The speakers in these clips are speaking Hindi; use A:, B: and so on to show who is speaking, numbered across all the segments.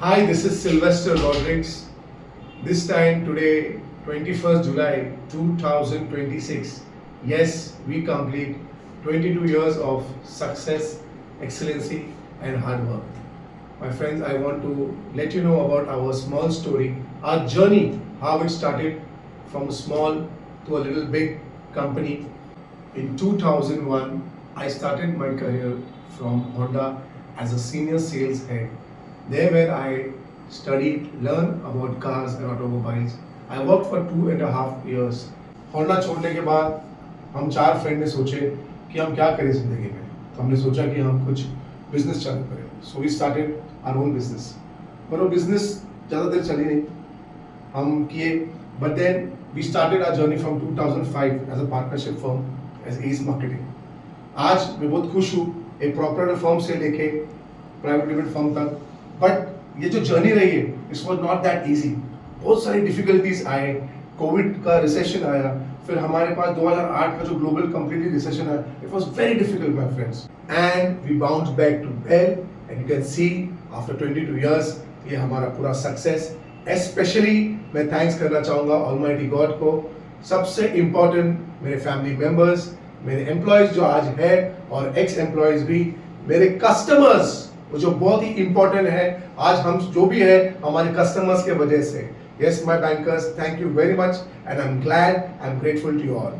A: Hi, this is Sylvester Rodriguez. This time today, 21st July 2026. Yes, we complete 22 years of success, excellency, and hard work. My friends, I want to let you know about our small story, our journey, how it started from small to a little big company. In 2001, I started my career from Honda as a senior sales head. There where I studied, learned about cars and automobiles. I worked for 2.5 years. Honda छोड़ने के बाद हम चार फ्रेंड ने सोचे कि हम क्या करें जिंदगी में. तो हमने सोचा कि हम कुछ बिजनेस चालू करें. So we started our own business. पर वो बिजनेस ज़्यादा देर चली नहीं. हम किए, but then we started our journey from 2005 as a partnership firm as Ace Marketing. आज मैं बहुत खुश हूँ एक प्रॉपर फर्म से लेके प्राइवेट लिमिटेड फर्म तक. बट ये जो जर्नी रही है it was not that easy. बहुत सारी डिफिकल्टीज आए, कोविड का रिसेशन आया, फिर हमारे पास 2008 का जो ग्लोबल कंप्लीटली रिसेशन आया. It was very difficult my friends and we bounce back to well and you can see after 22 years ये हमारा पूरा सक्सेस. स्पेशली मैं थैंक्स करना चाहूँगा ऑलमाइटी गॉड को. सबसे इम्पोर्टेंट मेरे फैमिली मेंबर्स, मेरे एम्प्लॉयज जो आज है और एक्स एम्प्लॉयज भी, मेरे कस्टमर्स वो जो बहुत ही इंपॉर्टेंट है. आज हम जो भी है हमारे कस्टमर्स के वजह से. Yes my bankers, thank you very much and I am glad, I am grateful to you all.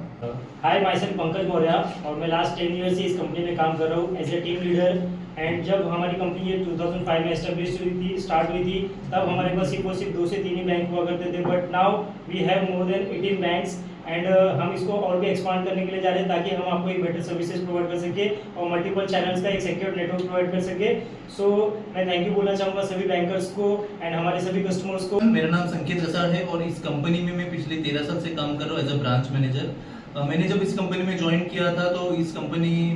B: Hi, myself Pankaj Maurya और मैं लास्ट 10 ईयर से इस कंपनी में काम कर रहा हूँ as a team leader. And जब हमारी कंपनी ये 2005 में एस्टेब्लिश हुई थी, स्टार्ट हुई थी, तब हमारे पास सिर्फ 2 से 3 ही बैंक हुआ करते थे. But now we have more than 18 banks and हम इसको और भी एक्सपांड करने के लिए जा रहे हैं ताकि हम आपको एक बेटर सर्विसेज प्रोवाइड कर सके और मल्टीपल चैनल्स का एक सिक्योर नेटवर्क प्रोवाइड कर सके. सो मैं थैंक यू बोलना चाहूँगा सभी बैंकर्स को एंड हमारे सभी कस्टमर्स को.
C: मेरा नाम संकेत रसाड़ है और इस कंपनी में मैं पिछले 13 साल से काम कर रहा हूँ एज अ ब्रांच मैनेजर. मैंने जब इस कंपनी में ज्वाइन किया था तो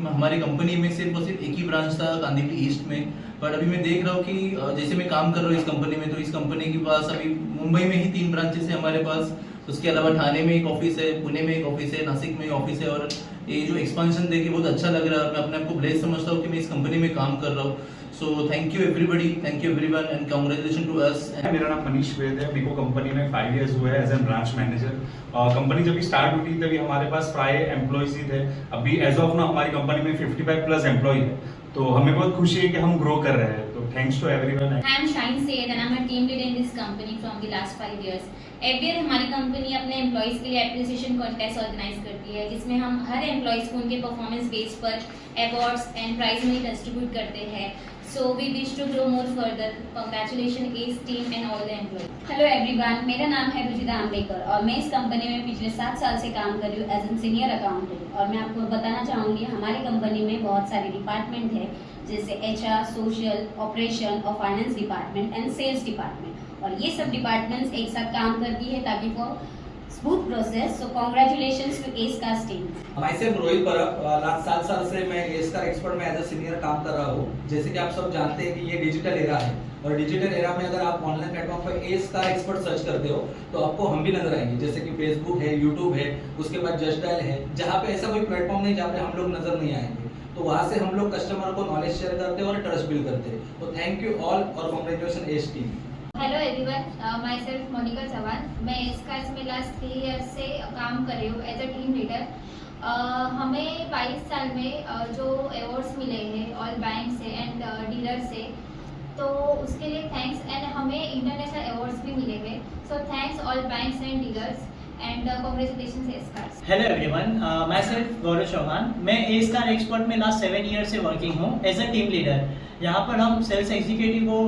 C: हमारी कंपनी में सिर्फ एक ही ब्रांच था कांदिवली ईस्ट में. पर अभी मैं देख रहा हूँ कि जैसे मैं काम कर रहा हूँ इस कंपनी में, तो इस कंपनी के पास अभी मुंबई में ही 3 ब्रांचेस है हमारे पास. उसके अलावा ठाणे में एक ऑफिस है, पुणे में एक ऑफिस है, नासिक में एक ऑफिस है. और ये जो एक्सपांशन देख के बहुत अच्छा लग रहा है और मैं अपने आप को ब्लेस समझता हूँ कि मैं इस कंपनी में काम कर रहा हूँ. So thank you everybody, thank you everyone and congratulation to us.
D: मेरा नाम मनीष वेद है. मेरे को कंपनी में 5 इयर्स हुए as an branch manager. Company जब भी स्टार्ट हुई थी तभी हमारे पास प्राय एम्प्लॉयज ही थे. अभी एज ऑफ ना हमारी कंपनी में 55 प्लस एम्प्लॉय है. तो हमें बहुत खुशी है कि हम ग्रो कर रहे हैं. तो thanks to everyone.
E: I am Shine Said and I am a team leader in this company from the last 5 years. Every year हमारी कंपनी अपने एम्प्लॉयज़ के लिए एप्रिसिएशन कॉन्टेस्ट ऑर्गेनाइज करती है जिसमें हम हर एम्प्लॉयज़ को उनके परफॉर्मेंस बेस पर awards and prize money distribute करते हैं. So we wish to grow more further. Congratulations ACE team and all the employees.
F: Hello everyone, मेरा नाम है रुचिता आम्बेकर और मैं इस कंपनी में पिछले 7 साल से काम कर रही हूँ एज एन सीनियर अकाउंटेंट. और मैं आपको बताना चाहूँगी हमारी कंपनी में बहुत सारे डिपार्टमेंट है जैसे HR, सोशल, ऑपरेशन और finance department and sales department. और ये सब डिपार्टमेंट्स एक साथ काम करती है ताकि for smooth process. So congratulations to S का team.
G: Myself Rohit Parab. Last 7 साल से मैं एस का एक्सपर्ट में एज अ सीनियर काम कर रहा हूँ. जैसे कि आप सब जानते हैं कि ये डिजिटल एरा है और डिजिटल एरा में अगर आप ऑनलाइन प्लेटफॉर्म पर एस का एक्सपर्ट सर्च करते हो तो आपको हम भी नजर आएंगे. जैसे कि फेसबुक है, यूट्यूब है, उसके बाद जस्ट डायल है, जहाँ पे ऐसा कोई प्लेटफॉर्म नहीं जहाँ पे हम लोग नजर नहीं आएंगे. तो वहाँ से हम लोग कस्टमर को नॉलेज शेयर करते हैं और ट्रस्ट बिल्ड करते हैं. तो थैंक यू ऑल और congratulation S team.
E: Hello everyone, myself Monika Chauhan. मैं इसका इसमें लास्ट 3 ईयर से काम कर रही हूँ एज अ टीम लीडर. हमें 22 साल में जो अवार्ड्स मिले हैं ऑल बैंक से एंड डीलर से, तो उसके लिए थैंक्स. एंड हमें इंटरनेशनल अवार्ड्स भी मिले हुए. So thanks all banks and dealers and congratulations Escars.
B: Hello everyone, myself Gaurav Chauhan. मैं एस्कार एक्सपर्ट में लास्ट 7 ईयर से वर्किंग हूँ एज अ टीम लीडर. यहाँ पर हम सेल्स एग्जीक्यूटिव को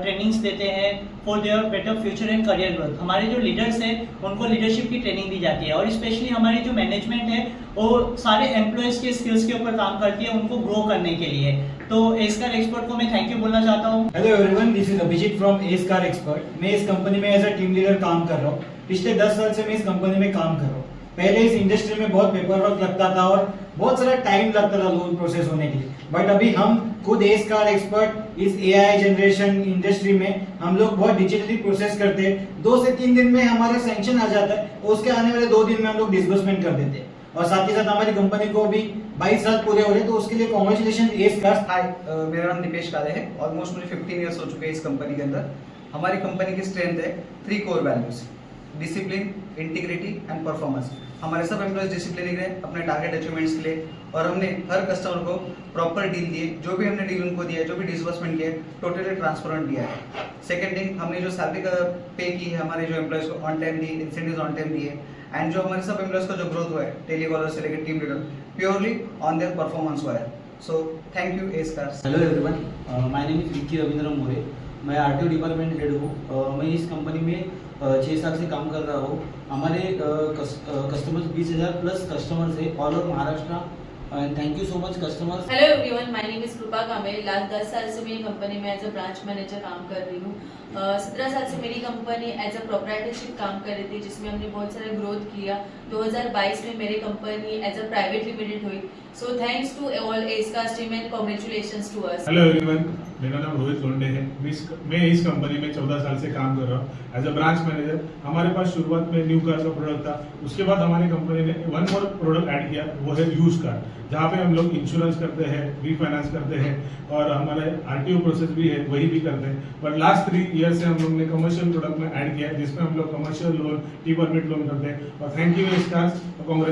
B: ट्रेनिंग्स देते हैं for their better future and career growth. हमारे जो लीडर्स हैं उनको लीडरशिप की ट्रेनिंग दी जाती है और स्पेशली हमारी जो मैनेजमेंट है वो सारे एम्प्लॉयज़ के स्किल्स के ऊपर काम करती है उनको ग्रो करने के लिए. तो एस्कार एक्सपर्ट को मैं थैंक यू बोलना चाहता हूँ.
H: Hello everyone, this is Abhijeet from Escar expert. मैं इस कंपनी में एज अ टीम लीडर काम कर रहा हूँ. पिछले 10 साल से मैं इस कंपनी में काम कर रहा हूँ. पहले इस इंडस्ट्री में बहुत पेपर वर्क लगता था और बहुत सारा टाइम लगता था लोन प्रोसेस होने के लिए. बट अभी हम खुद एस्कार एक्सपर्ट इस AI जनरेशन इंडस्ट्री में हम लोग बहुत डिजिटली प्रोसेस करते हैं. 2 से 3 दिन में हमारा सैंक्शन आ जाता है और उसके आने वाले 2 दिन में हम लोग डिसबर्समेंट कर देते हैं. और साथ ही साथ हमारी कंपनी को भी 22 साल पूरे हो रहे हैं, तो उसके लिए कॉन्ग्रेचुलेशन एस कार्स।
I: हाय मेरा नाम दीपेश काले है। ऑलमोस्ट मुझे 15 इयर्स हो चुके हैं इस कंपनी के अंदर। हमारी कंपनी की स्ट्रेंथ है 3 core values: discipline, integrity and performance. हमारे सब एम्प्लॉयज डिसिप्लिन है अपने टारगेट अचीवमेंट्स के लिए, और हमने हर कस्टमर को प्रॉपर डील दिए। जो भी हमने डील उनको दिया है, जो भी डिसबर्समेंट किया है, टोटली ट्रांसपेरेंट दिया है। सेकेंड थिंग, हमने जो सैलरी का पे की है हमारे जो एम्प्लॉयज को on time the, incentives on time दिए, एंड जो हमारे सब एम्प्लॉयज का जो ग्रोथ हुआ है टेलीकॉलर से लेकर team leader, purely on their performance हुआ है। So thank you S cars.
J: Hello everyone, my name is Vicky Ravindra More. मैं आरटीओ डिपार्टमेंट हेड हूँ। मैं इस कंपनी में 6 साल से काम कर रहा हूँ। हमारे कस्टमर्स 20,000 प्लस कस्टमर्स है all over Maharashtra. Thank you so much customers.
K: Hello everyone, my name is कृपा कांबळे। लास्ट 10 साल से मेरी कंपनी में एज अ ब्रांच मैनेजर काम कर रही हूँ। 17 साल से मेरी कंपनी एज अ प्रोप्राइटरशिप काम कर रही थी, जिसमें हमने बहुत सारा ग्रोथ किया। 2022 में मेरी company as a private limited हुई। So thanks to all Escars team and congratulations to us.
L: Hello everyone, मेरा नाम रोहित लोंडे है। मैं इस कंपनी में 14 साल से काम कर रहा हूँ एज अ ब्रांच मैनेजर। हमारे पास शुरुआत में न्यू कार का प्रोडक्ट था, उसके बाद हमारी कंपनी ने वन मोर प्रोडक्ट ऐड किया, वो है यूज कार, जहाँ पे हम लोग इंश्योरेंस करते हैं, रीफाइनेंस करते हैं, और हमारे आरटीओ प्रोसेस भी है वही भी करते हैं। बट लास्ट 3 ईयर से हम लोग ने कमर्शियल प्रोडक्ट में ऐड किया है, जिसमें हम लोग commercial loan, T permit loan करते हैं। और thank you S cars, congratulation.